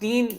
3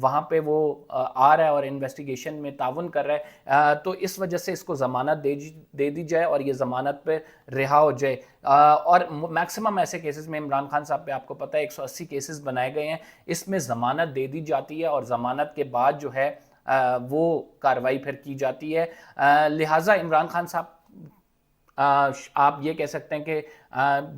وہاں پہ وہ آ رہا ہے اور انویسٹیگیشن میں تعاون کر رہا ہے، تو اس وجہ سے اس کو ضمانت دے دی جائے اور یہ ضمانت پہ رہا ہو جائے۔ اور میکسیمم ایسے کیسز میں عمران خان صاحب پہ آپ کو پتہ ہے 180 کیسز بنائے گئے ہیں، اس میں ضمانت دے دی جاتی ہے اور ضمانت کے بعد جو ہے وہ کارروائی پھر کی جاتی ہے۔ لہٰذا عمران خان صاحب آپ یہ کہہ سکتے ہیں کہ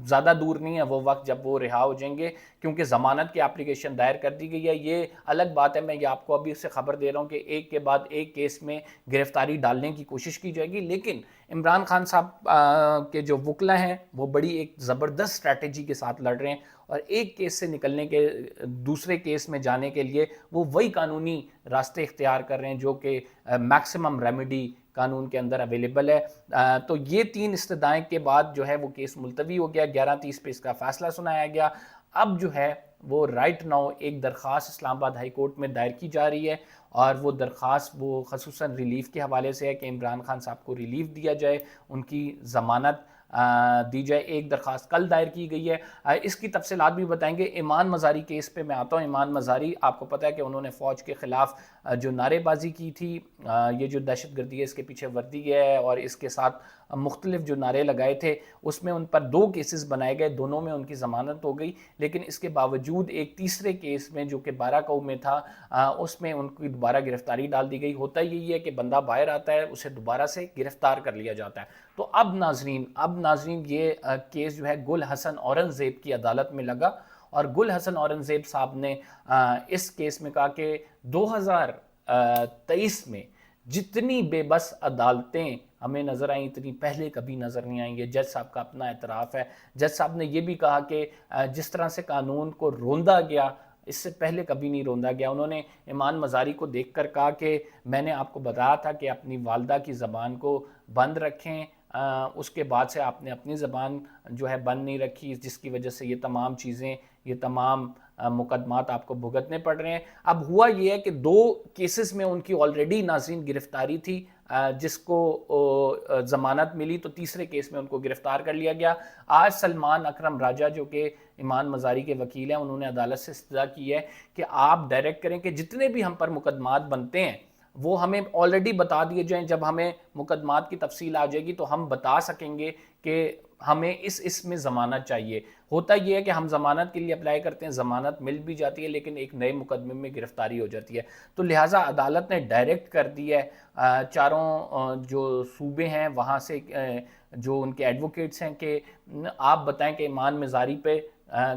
زیادہ دور نہیں ہے وہ وقت جب وہ رہا ہو جائیں گے، کیونکہ ضمانت کی اپلیکیشن دائر کر دی گئی ہے۔ یہ الگ بات ہے، میں یہ آپ کو ابھی اس سے خبر دے رہا ہوں کہ ایک کے بعد ایک کیس میں گرفتاری ڈالنے کی کوشش کی جائے گی، لیکن عمران خان صاحب کے جو وکلا ہیں وہ بڑی ایک زبردست اسٹریٹجی کے ساتھ لڑ رہے ہیں، اور ایک کیس سے نکلنے کے دوسرے کیس میں جانے کے لیے وہ وہی قانونی راستے اختیار کر رہے ہیں جو کہ میکسیمم ریمیڈی قانون کے اندر اویلیبل ہے۔ تو یہ 3 استدعائیں کے بعد جو ہے وہ کیس ملتوی ہو گیا، 11:30 پہ اس کا فیصلہ سنایا گیا۔ اب جو ہے وہ رائٹ ناؤ ایک درخواست اسلام آباد ہائی کورٹ میں دائر کی جا رہی ہے، اور وہ درخواست وہ خصوصاً ریلیف کے حوالے سے ہے کہ عمران خان صاحب کو ریلیف دیا جائے، ان کی ضمانت دی جائے۔ ایک درخواست کل دائر کی گئی ہے۔ اس کی تفصیلات بھی بتائیں گے۔ ایمان مزاری کیس پہ میں آتا ہوں۔ ایمان مزاری آپ کو پتہ ہے کہ انہوں نے فوج کے خلاف جو نعرے بازی کی تھی، یہ جو دہشت گردی ہے اس کے پیچھے وردی ہے اور اس کے ساتھ مختلف جو نعرے لگائے تھے، اس میں ان پر 2 کیسز بنائے گئے، دونوں میں ان کی ضمانت ہو گئی، لیکن اس کے باوجود ایک تیسرے کیس میں جو کہ 12 کو میں تھا، اس میں ان کی دوبارہ گرفتاری ڈال دی گئی۔ ہوتا یہی ہے کہ بندہ باہر آتا ہے، اسے دوبارہ سے گرفتار کر لیا جاتا ہے۔ تو اب ناظرین یہ کیس جو ہے گل حسن اورنگزیب کی عدالت میں لگا، اور گل حسن اورنگزیب صاحب نے اس کیس میں کہا کہ 2023 میں جتنی بے بس عدالتیں ہمیں نظر آئیں اتنی پہلے کبھی نظر نہیں آئیں۔ یہ جج صاحب کا اپنا اعتراف ہے۔ جج صاحب نے یہ بھی کہا کہ جس طرح سے قانون کو روندا گیا اس سے پہلے کبھی نہیں روندا گیا۔ انہوں نے ایمان مزاری کو دیکھ کر کہا کہ میں نے آپ کو بتایا تھا کہ اپنی والدہ کی زبان کو بند رکھیں، اس کے بعد سے آپ نے اپنی زبان جو ہے بند نہیں رکھی، جس کی وجہ سے یہ تمام چیزیں، یہ تمام مقدمات آپ کو بھگتنے پڑ رہے ہیں۔ اب ہوا یہ ہے کہ 2 کیسز میں ان کی آلریڈی ناظرین گرفتاری تھی، جس کو ضمانت ملی، تو تیسرے کیس میں ان کو گرفتار کر لیا گیا۔ آج سلمان اکرم راجہ جو کہ ایمان مزاری کے وکیل ہیں، انہوں نے عدالت سے استدعا کی ہے کہ آپ ڈائریکٹ کریں کہ جتنے بھی ہم پر مقدمات بنتے ہیں وہ ہمیں آلریڈی بتا دیے جائیں۔ جب ہمیں مقدمات کی تفصیل آ جائے گی تو ہم بتا سکیں گے کہ ہمیں اس میں ضمانت چاہیے۔ ہوتا یہ ہے کہ ہم ضمانت کے لیے اپلائی کرتے ہیں، ضمانت مل بھی جاتی ہے، لیکن ایک نئے مقدمے میں گرفتاری ہو جاتی ہے۔ تو لہٰذا عدالت نے ڈائریکٹ کر دی ہے چاروں جو صوبے ہیں وہاں سے جو ان کے ایڈوکیٹس ہیں کہ آپ بتائیں کہ ایمان مزاری پہ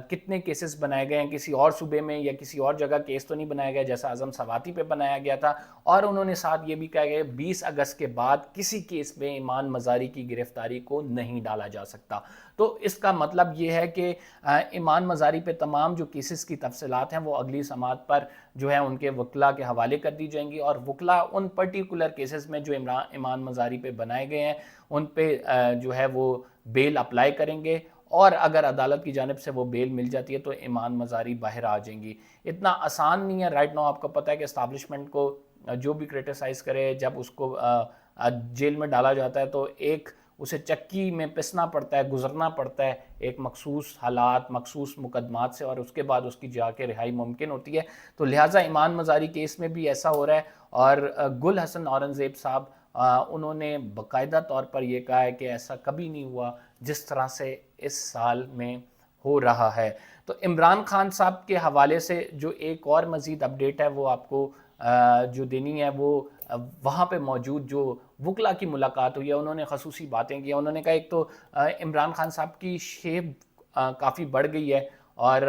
کتنے کیسز بنائے گئے ہیں، کسی اور صوبے میں یا کسی اور جگہ کیس تو نہیں بنایا گیا جیسا اعظم سواتی پہ بنایا گیا تھا۔ اور انہوں نے ساتھ یہ بھی کہا کہ 20 اگست کے بعد کسی کیس میں ایمان مزاری کی گرفتاری کو نہیں ڈالا جا سکتا۔ تو اس کا مطلب یہ ہے کہ ایمان مزاری پہ تمام جو کیسز کی تفصیلات ہیں وہ اگلی سماعت پر جو ہے ان کے وکلا کے حوالے کر دی جائیں گی، اور وکلا ان پرٹیکولر کیسز میں جو ایمان مزاری پہ بنائے گئے ہیں ان پہ جو ہے وہ بیل اپلائی کریں گے، اور اگر عدالت کی جانب سے وہ بیل مل جاتی ہے تو ایمان مزاری باہر آ جائیں گی۔ اتنا آسان نہیں ہے رائٹ ناؤ۔ آپ کو پتہ ہے کہ اسٹیبلشمنٹ کو جو بھی کرٹیسائز کرے، جب اس کو جیل میں ڈالا جاتا ہے تو ایک اسے چکی میں پسنا پڑتا ہے، گزرنا پڑتا ہے ایک مخصوص حالات، مخصوص مقدمات سے، اور اس کے بعد اس کی جا کے رہائی ممکن ہوتی ہے۔ تو لہٰذا ایمان مزاری کیس میں بھی ایسا ہو رہا ہے، اور گل حسن اورنگزیب صاحب انہوں نے باقاعدہ طور پر یہ کہا ہے کہ ایسا کبھی نہیں ہوا جس طرح سے اس سال میں ہو رہا ہے۔ تو عمران خان صاحب کے حوالے سے جو ایک اور مزید اپڈیٹ ہے وہ آپ کو جو دینی ہے، وہ وہاں پہ موجود جو وکلا کی ملاقات ہوئی ہے انہوں نے خصوصی باتیں کی۔ انہوں نے کہا ایک تو عمران خان صاحب کی شیو کافی بڑھ گئی ہے، اور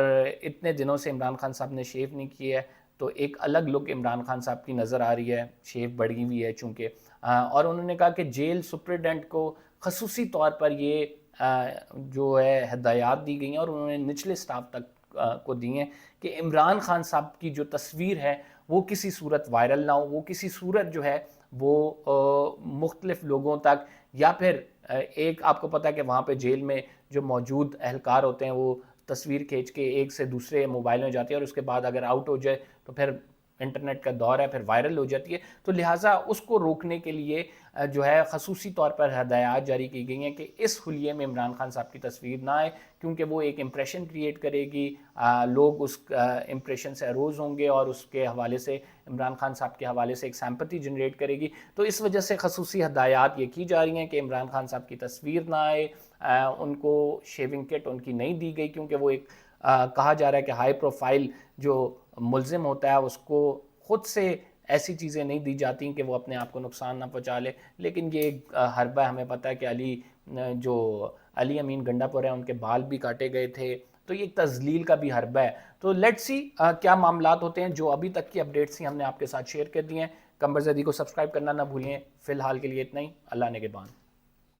اتنے دنوں سے عمران خان صاحب نے شیو نہیں کی ہے، تو ایک الگ لک عمران خان صاحب کی نظر آ رہی ہے، شیو بڑھی ہوئی ہے چونکہ۔ اور انہوں نے کہا کہ جیل سپرڈنٹ کو خصوصی طور پر یہ جو ہے ہدایات دی گئی ہیں، اور انہوں نے نچلے سٹاف تک کو دی ہیں کہ عمران خان صاحب کی جو تصویر ہے وہ کسی صورت وائرل نہ ہو، وہ کسی صورت جو ہے وہ مختلف لوگوں تک، یا پھر ایک آپ کو پتہ ہے کہ وہاں پہ جیل میں جو موجود اہلکار ہوتے ہیں وہ تصویر کھینچ کے ایک سے دوسرے موبائل میں جاتی ہے، اور اس کے بعد اگر آؤٹ ہو جائے تو پھر انٹرنیٹ کا دور ہے، پھر وائرل ہو جاتی ہے۔ تو لہٰذا اس کو روکنے کے لیے جو ہے خصوصی طور پر ہدایات جاری کی گئی ہیں کہ اس حلیے میں عمران خان صاحب کی تصویر نہ آئے، کیونکہ وہ ایک امپریشن کریٹ کرے گی, لوگ اس امپریشن سے اروز ہوں گے اور اس کے حوالے سے عمران خان صاحب کے حوالے سے ایک سیمپتھی جنریٹ کرے گی. تو اس وجہ سے خصوصی ہدایات یہ کی جا رہی ہیں کہ عمران خان صاحب کی تصویر نہ آئے, ان کو شیونگ کٹ ان کی نہیں دی گئی, کیونکہ وہ ایک کہا جا رہا ہے کہ ہائی پروفائل جو ملزم ہوتا ہے اس کو خود سے ایسی چیزیں نہیں دی جاتی کہ وہ اپنے آپ کو نقصان نہ پہنچا لے. لیکن یہ حربہ ہے, ہمیں پتہ ہے کہ علی امین گنڈا پور ہیں ان کے بال بھی کاٹے گئے تھے, تو یہ ایک تذلیل کا بھی حربہ ہے. تو لیٹ سی کیا معاملات ہوتے ہیں. جو ابھی تک کی اپڈیٹس تھیں ہم نے آپ کے ساتھ شیئر کر دی ہیں. قمر زیدی کو سبسکرائب کرنا نہ بھولیں. فی الحال کے لیے اتنا ہی. اللہ نگہبان.